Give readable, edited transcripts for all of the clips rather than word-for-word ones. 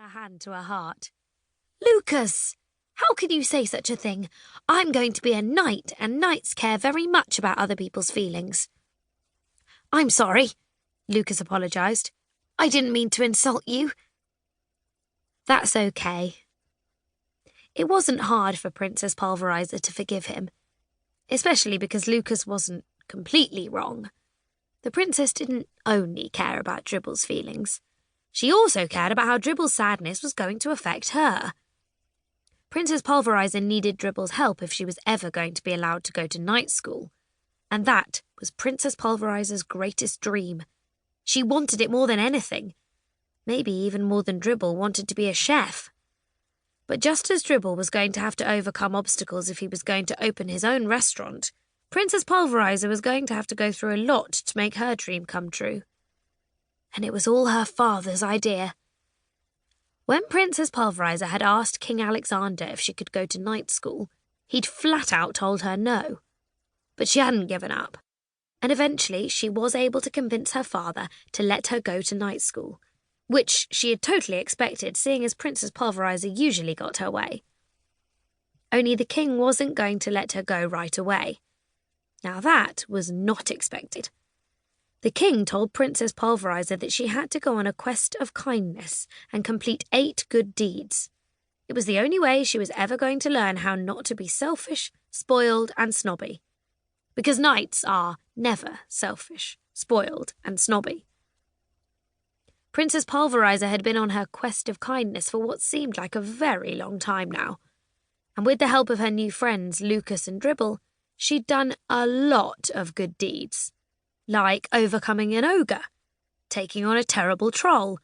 hand to her heart. "Lucas! How can you say such a thing? I'm going to be a knight, and knights care very much about other people's feelings." "I'm sorry," Lucas apologised. "I didn't mean to insult you." "That's okay." It wasn't hard for Princess Pulverizer to forgive him, especially because Lucas wasn't completely wrong. The princess didn't only care about Dribble's feelings. She also cared about how Dribble's sadness was going to affect her. Princess Pulverizer needed Dribble's help if she was ever going to be allowed to go to night school. And that was Princess Pulverizer's greatest dream. She wanted it more than anything. Maybe even more than Dribble wanted to be a chef. But just as Dribble was going to have to overcome obstacles if he was going to open his own restaurant, Princess Pulverizer was going to have to go through a lot to make her dream come true. And it was all her father's idea. When Princess Pulverizer had asked King Alexander if she could go to night school, he'd flat out told her no. But she hadn't given up. And eventually she was able to convince her father to let her go to night school, which she had totally expected, seeing as Princess Pulverizer usually got her way. Only the king wasn't going to let her go right away. Now that was not expected. The king told Princess Pulverizer that she had to go on a quest of kindness and complete 8 good deeds. It was the only way she was ever going to learn how not to be selfish, spoiled, and snobby. Because knights are never selfish, spoiled, and snobby. Princess Pulverizer had been on her quest of kindness for what seemed like a very long time now. And with the help of her new friends, Lucas and Dribble, she'd done a lot of good deeds. Like overcoming an ogre, taking on a terrible troll,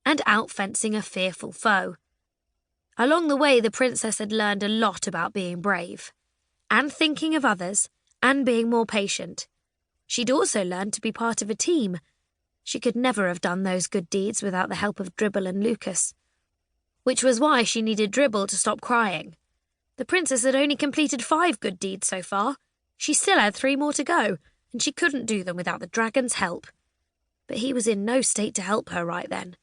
and outfencing a fearful foe. Along the way, the princess had learned a lot about being brave, and thinking of others, and being more patient. She'd also learned to be part of a team. She could never have done those good deeds without the help of Dribble and Lucas. Which was why she needed Dribble to stop crying. The princess had only completed 5 good deeds so far. She still had 3 more to go, and she couldn't do them without the dragon's help. But he was in no state to help her right then.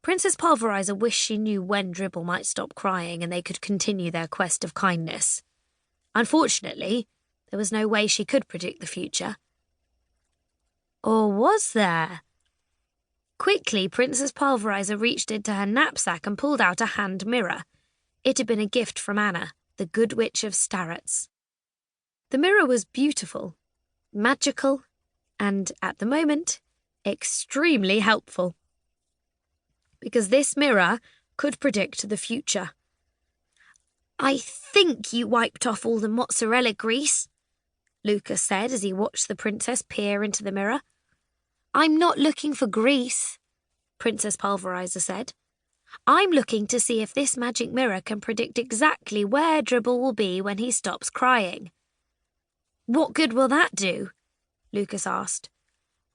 Princess Pulverizer wished she knew when Dribble might stop crying and they could continue their quest of kindness. Unfortunately, there was no way she could predict the future. Or was there? Quickly, Princess Pulverizer reached into her knapsack and pulled out a hand mirror. It had been a gift from Anna, the Good Witch of Starets. The mirror was beautiful, magical, and, at the moment, extremely helpful. Because this mirror could predict the future. "I think you wiped off all the mozzarella grease," Lucas said as he watched the princess peer into the mirror. "I'm not looking for grease," Princess Pulverizer said. "I'm looking to see if this magic mirror can predict exactly where Dribble will be when he stops crying." "What good will that do?" Lucas asked.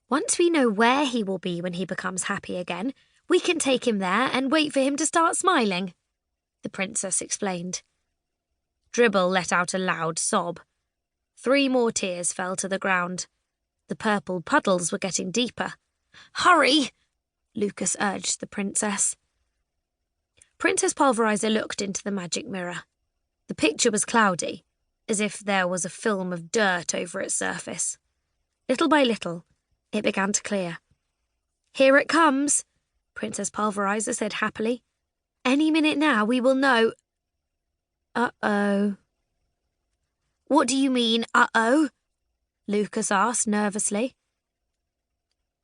"Once we know where he will be when he becomes happy again, we can take him there and wait for him to start smiling," the princess explained. Dribble let out a loud sob. 3 more tears fell to the ground. The purple puddles were getting deeper. "Hurry!" Lucas urged the princess. Princess Pulverizer looked into the magic mirror. The picture was cloudy, as if there was a film of dirt over its surface. Little by little, it began to clear. "Here it comes," Princess Pulverizer said happily. "Any minute now we will know—" "Uh-oh." "What do you mean, uh-oh?" Lucas asked nervously.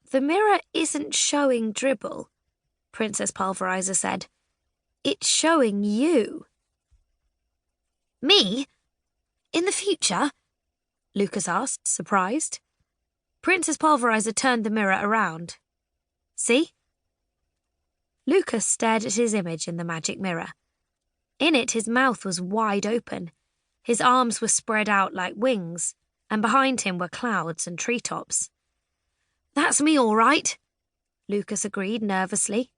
"The mirror isn't showing Dribble," Princess Pulverizer said. "It's showing you." "Me? In the future?" Lucas asked, surprised. Princess Pulverizer turned the mirror around. "See?" Lucas stared at his image in the magic mirror. In it, his mouth was wide open. His arms were spread out like wings, and behind him were clouds and treetops. "That's me, all right," Lucas agreed nervously.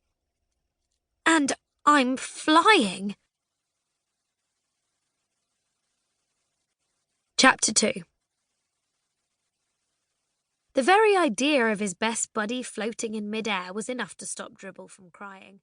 "And I'm flying." Chapter 2. The very idea of his best buddy floating in mid-air was enough to stop Dribble from crying.